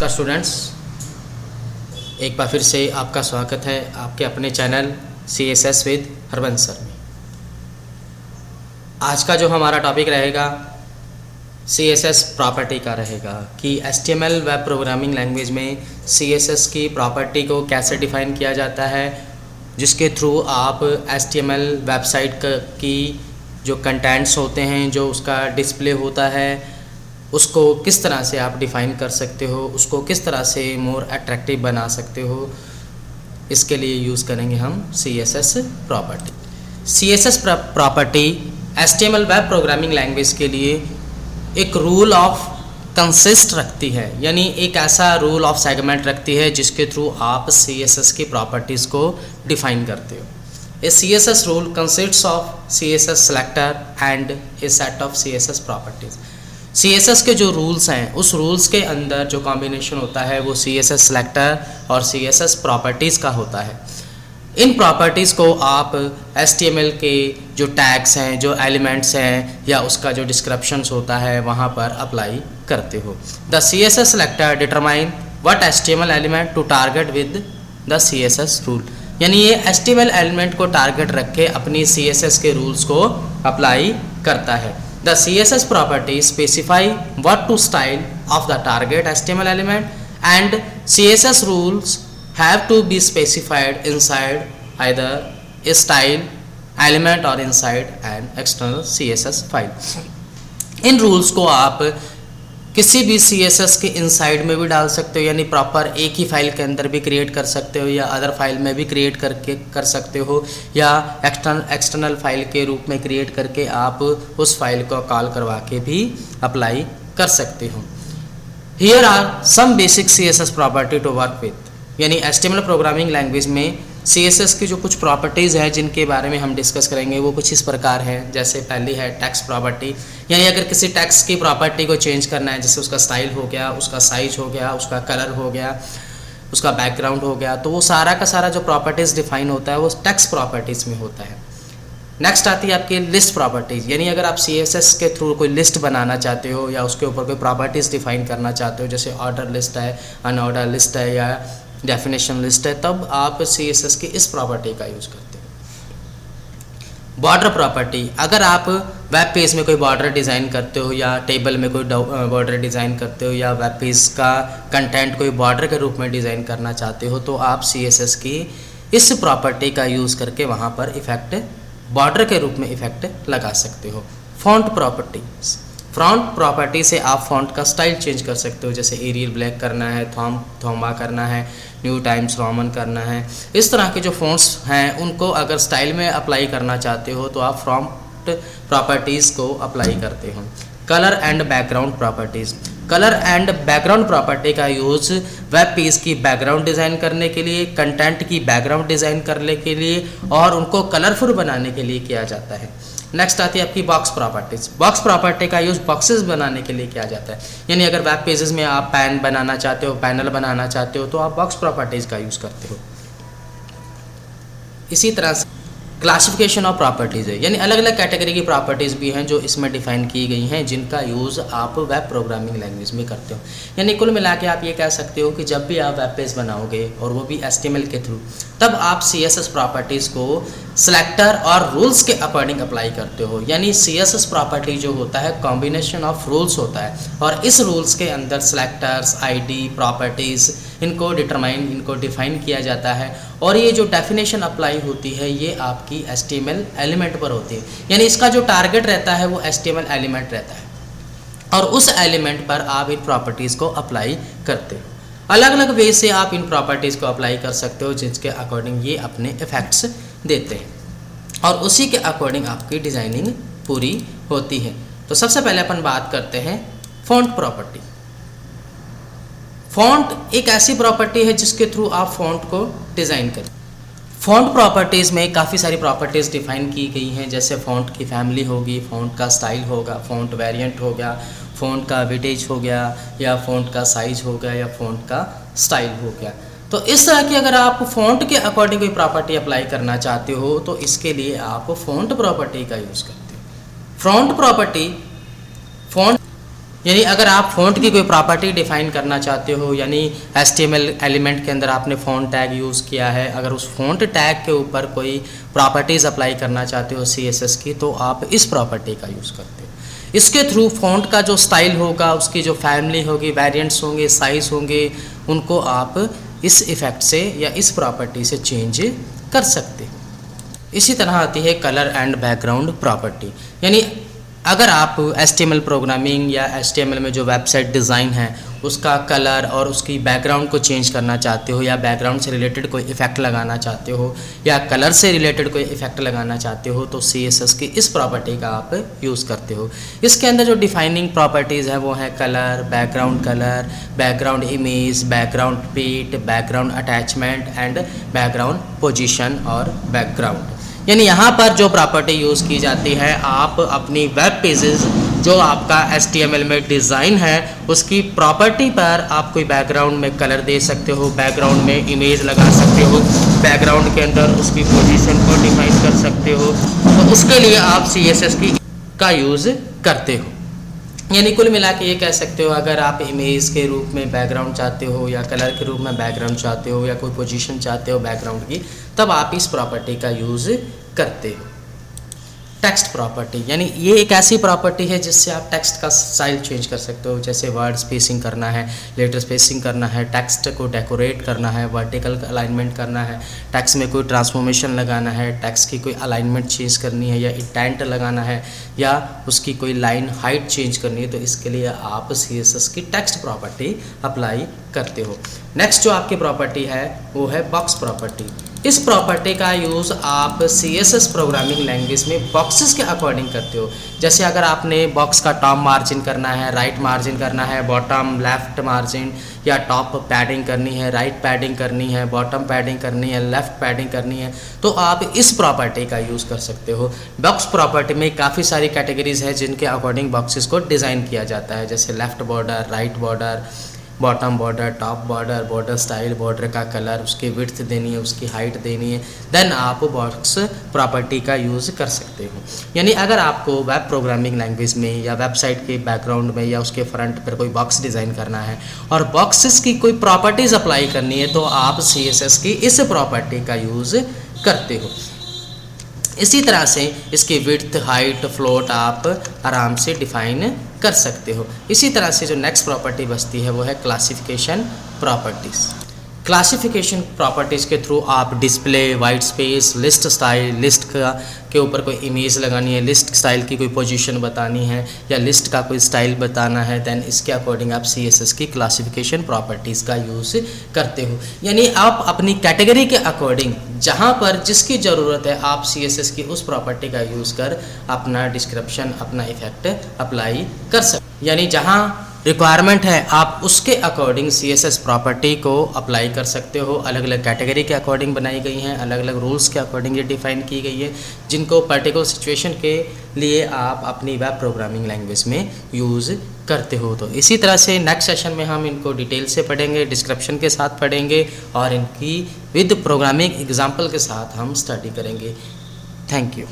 नमस्कार स्टूडेंट्स, एक बार फिर से आपका स्वागत है आपके अपने channel CSS with Harbans sir में। आज का जो हमारा टॉपिक रहेगा CSS प्रॉपर्टी का रहेगा कि HTML वेब प्रोग्रामिंग लैंग्वेज में CSS की प्रॉपर्टी को कैसे डिफ़ाइन किया जाता है, जिसके थ्रू आप HTML वेबसाइट की जो कंटेंट्स होते हैं, जो उसका डिस्प्ले होता है, उसको किस तरह से आप डिफ़ाइन कर सकते हो, उसको किस तरह से मोर अट्रैक्टिव बना सकते हो। इसके लिए यूज़ करेंगे हम CSS property. CSS property HTML web programming language के लिए एक रूल ऑफ कंसिस्ट रखती है, यानी एक ऐसा रूल ऑफ सेगमेंट रखती है जिसके थ्रू आप CSS की प्रॉपर्टीज़ को डिफ़ाइन करते हो। ए CSS rule consists of CSS selector and A set of CSS properties. CSS के जो रूल्स हैं, उस रूल्स के अंदर जो कॉम्बिनेशन होता है वो CSS सेलेक्टर और CSS प्रॉपर्टीज़ का होता है। इन प्रॉपर्टीज़ को आप HTML के जो टैग्स हैं, जो एलिमेंट्स हैं, या उसका जो डिस्क्रिप्शंस होता है वहाँ पर अप्लाई करते हो। The CSS selector determine what HTML element to target with the CSS rule, यानी ये HTML एलिमेंट को टारगेट रख के अपनी CSS के रूल्स को अप्लाई करता है। The CSS property specify what to style of the target HTML element, and CSS rules have to be specified inside either a style element or inside an external CSS file। In rules को आप किसी भी CSS के inside में भी डाल सकते हो, यानी प्रॉपर एक ही फाइल के अंदर भी क्रिएट कर सकते हो, या अदर फाइल में भी क्रिएट करके कर सकते हो, या एक्सटर्नल फाइल के रूप में क्रिएट करके आप उस फाइल को कॉल करवा के भी अप्लाई कर सकते हो। Here are some basic CSS property to work with, यानी HTML प्रोग्रामिंग लैंग्वेज में CSS की जो कुछ प्रॉपर्टीज़ हैं जिनके बारे में हम डिस्कस करेंगे वो कुछ इस प्रकार है। जैसे पहली है टेक्स्ट प्रॉपर्टी, यानी अगर किसी टेक्स्ट की प्रॉपर्टी को चेंज करना है, जैसे उसका स्टाइल हो गया, उसका साइज हो गया, उसका कलर हो गया, उसका बैकग्राउंड हो गया, तो वो सारा का सारा जो प्रॉपर्टीज़ डिफाइन होता है वो टेक्स्ट प्रॉपर्टीज़ में होता है। नेक्स्ट आती है आपकी लिस्ट प्रॉपर्टीज़, यानी अगर आप CSS के थ्रू कोई लिस्ट बनाना चाहते हो या उसके ऊपर कोई प्रॉपर्टीज़ डिफाइन करना चाहते हो, जैसे ऑर्डर लिस्ट है, अनऑर्डर लिस्ट है, या डेफिनेशन लिस्ट है, तब आप CSS की इस प्रॉपर्टी का यूज़ करते हो। बॉर्डर प्रॉपर्टी, अगर आप वेब पेज में कोई बॉर्डर डिज़ाइन करते हो, या टेबल में कोई बॉर्डर डिज़ाइन करते हो, या वेब पेज का कंटेंट कोई बॉर्डर के रूप में डिज़ाइन करना चाहते हो, तो आप CSS की इस प्रॉपर्टी का यूज़ करके वहाँ पर इफेक्ट बॉर्डर के रूप में इफेक्ट लगा सकते हो। फॉन्ट प्रॉपर्टीज, फॉन्ट प्रॉपर्टी से आप फॉन्ट का स्टाइल चेंज कर सकते हो, जैसे एरियल ब्लैक करना है, थॉम्बा करना है, न्यू टाइम्स रोमन करना है। इस तरह के जो फॉन्ट्स हैं उनको अगर स्टाइल में अप्लाई करना चाहते हो तो आप फॉन्ट प्रॉपर्टीज़ को अप्लाई करते हो। Colour and background properties, colour and background property का यूज़ वेब पेज की बैकग्राउंड डिज़ाइन करने के लिए, कंटेंट की बैकग्राउंड डिज़ाइन करने के लिए और उनको कलरफुल बनाने के लिए किया जाता है। नेक्स्ट आती है आपकी बॉक्स प्रॉपर्टीज। बॉक्स प्रॉपर्टी का यूज़ बॉक्सेस बनाने के लिए किया जाता है, यानी अगर वेब पेजेस में आप पैन बनाना चाहते हो, पैनल बनाना चाहते हो, तो आप बॉक्स प्रॉपर्टीज का यूज़ करते हो। इसी तरह से क्लासिफिकेशन ऑफ प्रॉपर्टीज़ है, यानी अलग अलग कैटेगरी की प्रॉपर्टीज़ भी हैं जो इसमें डिफाइन की गई हैं, जिनका यूज़ आप वेब प्रोग्रामिंग लैंग्वेज में करते हो। यानी कुल मिला के आप ये कह सकते हो कि जब भी आप वेब पेज बनाओगे और वो भी HTML के थ्रू, तब आप CSS प्रॉपर्टीज़ को सेलेक्टर और रूल्स के अकॉर्डिंग अप्लाई करते हो। यानी CSS प्रॉपर्टी जो होता है कॉम्बिनेशन ऑफ रूल्स होता है, और इस रूल्स के अंदर सेलेक्टर्स, ID, प्रॉपर्टीज़, इनको डिफाइन किया जाता है, और ये जो डेफिनेशन अप्लाई होती है ये आपकी HTML एलिमेंट पर होती है। यानी इसका जो टारगेट रहता है वो HTML एलिमेंट रहता है, और उस एलिमेंट पर आप इन प्रॉपर्टीज़ को अप्लाई करते हो। अलग अलग वे से आप इन प्रॉपर्टीज़ को अप्लाई कर सकते हो, जिसके अकॉर्डिंग ये अपने इफ़ेक्ट्स देते हैं, और उसी के अकॉर्डिंग आपकी डिज़ाइनिंग पूरी होती है। तो सबसे पहले अपन बात करते हैं फ़ॉन्ट प्रॉपर्टी। फ़ॉन्ट एक ऐसी प्रॉपर्टी है जिसके थ्रू आप फ़ॉन्ट को डिज़ाइन करें। फ़ॉन्ट प्रॉपर्टीज़ में काफ़ी सारी प्रॉपर्टीज़ डिफ़ाइन की गई हैं, जैसे फ़ॉन्ट की फैमिली होगी, फ़ॉन्ट का स्टाइल होगा, फ़ॉन्ट वेरिएंट हो गया, फ़ॉन्ट का वेटेज हो गया, या फ़ॉन्ट का साइज़ हो गया, या फ़ॉन्ट का स्टाइल हो गया। तो इस तरह की अगर आप फ़ॉन्ट के अकॉर्डिंग कोई प्रॉपर्टी अप्लाई करना चाहते हो तो इसके लिए आप फ़ॉन्ट प्रॉपर्टी का यूज़ करते हो। फ़ॉन्ट प्रॉपर्टी फ़ॉन्ट यानी अगर आप फ़ॉन्ट की कोई प्रॉपर्टी डिफ़ाइन करना चाहते हो, यानी HTML एलिमेंट के अंदर आपने फ़ॉन्ट टैग यूज़ किया है, अगर उस फ़ॉन्ट टैग के ऊपर कोई प्रॉपर्टीज़ अप्लाई करना चाहते हो CSS की, तो आप इस प्रॉपर्टी का यूज़ करते हो। इसके थ्रू फ़ॉन्ट का जो स्टाइल होगा, उसकी जो फैमिली होगी, वेरिएंट्स होंगे, साइज़ होंगे, उनको आप इस इफ़ेक्ट से या इस प्रॉपर्टी से चेंज कर सकते हो। इसी तरह आती है कलर एंड बैकग्राउंड प्रॉपर्टी। यानी अगर आप HTML प्रोग्रामिंग या HTML में जो वेबसाइट डिज़ाइन है उसका कलर और उसकी बैकग्राउंड को चेंज करना चाहते हो, या बैकग्राउंड से रिलेटेड कोई इफ़ेक्ट लगाना चाहते हो, या कलर से रिलेटेड कोई इफ़ेक्ट लगाना चाहते हो, तो CSS की इस प्रॉपर्टी का आप यूज़ करते हो। इसके अंदर जो डिफाइनिंग प्रॉपर्टीज़ हैं वो है कलर, बैकग्राउंड इमेज, बैकग्राउंड पीट, background attachment and background position और बैकग्राउंड। यानी यहाँ पर जो प्रॉपर्टी यूज़ की जाती है, आप अपनी वेब पेजेस जो आपका HTML में डिज़ाइन है उसकी प्रॉपर्टी पर आप कोई बैकग्राउंड में कलर दे सकते हो, बैकग्राउंड में इमेज लगा सकते हो, बैकग्राउंड के अंदर उसकी पोजीशन को डिफाइन कर सकते हो, तो उसके लिए आप CSS का यूज़ करते हो। यानी कुल मिला के ये कह सकते हो, अगर आप इमेज के रूप में बैकग्राउंड चाहते हो, या कलर के रूप में बैकग्राउंड चाहते हो, या कोई पोजीशन चाहते हो बैकग्राउंड की, तब आप इस प्रॉपर्टी का यूज़ करते हो। टेक्स्ट प्रॉपर्टी, यानी ये एक ऐसी प्रॉपर्टी है जिससे आप टेक्स्ट का स्टाइल चेंज कर सकते हो। जैसे वर्ड स्पेसिंग करना है, लेटर स्पेसिंग करना है, टेक्स्ट को डेकोरेट करना है, वर्टिकल अलाइनमेंट करना है, टेक्स्ट में कोई ट्रांसफॉर्मेशन लगाना है, टेक्स्ट की कोई अलाइनमेंट चेंज करनी है, या इंडेंट लगाना है, या उसकी कोई लाइन हाइट चेंज करनी है, तो इसके लिए आप CSS की टेक्स्ट प्रॉपर्टी अप्लाई करते हो। नेक्स्ट जो आपकी प्रॉपर्टी है वो है बॉक्स प्रॉपर्टी। इस प्रॉपर्टी का यूज़ आप CSS प्रोग्रामिंग लैंग्वेज में बॉक्सेस के अकॉर्डिंग करते हो। जैसे अगर आपने बॉक्स का टॉप मार्जिन करना है, राइट मार्जिन करना है, बॉटम लेफ्ट मार्जिन, या टॉप पैडिंग करनी है, राइट पैडिंग करनी है, बॉटम पैडिंग करनी है, लेफ्ट पैडिंग करनी है, तो आप इस प्रॉपर्टी का यूज़ कर सकते हो। बॉक्स प्रॉपर्टी में काफ़ी सारी कैटेगरीज है जिनके अकॉर्डिंग बॉक्सेस को डिज़ाइन किया जाता है, जैसे left border, right border, bottom border, top border, border style, border का कलर, उसकी विड्थ देनी है, उसकी हाइट देनी है, देन आप बॉक्स प्रॉपर्टी का यूज़ कर सकते हो। यानी अगर आपको वेब प्रोग्रामिंग लैंग्वेज में या वेबसाइट के बैकग्राउंड में या उसके फ्रंट पर कोई बॉक्स डिज़ाइन करना है और बॉक्सेस की कोई प्रॉपर्टीज़ अप्लाई करनी है, तो आप CSS की इस प्रॉपर्टी का यूज़ करते हो। इसी तरह से इसकी विड्थ, हाइट, फ्लोट आप आराम से डिफाइन कर सकते हो। इसी तरह से जो नेक्स्ट प्रॉपर्टी बचती है वो है क्लासिफिकेशन प्रॉपर्टीज़। क्लासिफिकेशन प्रॉपर्टीज़ के थ्रू आप display, white space, list style, list के ऊपर कोई इमेज लगानी है, लिस्ट स्टाइल की कोई पोजीशन बतानी है, या लिस्ट का कोई स्टाइल बताना है, देन इसके अकॉर्डिंग आप CSS की क्लासिफिकेशन प्रॉपर्टीज़ का यूज़ करते हो। यानी आप अपनी कैटेगरी के अकॉर्डिंग जहाँ पर जिसकी ज़रूरत है आप CSS की उस प्रॉपर्टी का यूज़ कर अपना डिस्क्रिप्शन, अपना इफेक्ट अप्लाई कर सकते। यानी जहाँ रिक्वायरमेंट है आप उसके अकॉर्डिंग CSS प्रॉपर्टी को अप्लाई कर सकते हो। अलग अलग कैटेगरी के अकॉर्डिंग बनाई गई हैं, अलग अलग रूल्स के अकॉर्डिंग ये डिफ़ाइन की गई है, जिनको पर्टिकुलर सिचुएशन के लिए आप अपनी वेब प्रोग्रामिंग लैंग्वेज में यूज़ करते हो। तो इसी तरह से नेक्स्ट सेशन में हम इनको डिटेल से पढ़ेंगे, डिस्क्रिप्शन के साथ पढ़ेंगे, और इनकी विद प्रोग्रामिंग एग्जाम्पल के साथ हम स्टडी करेंगे। Thank you.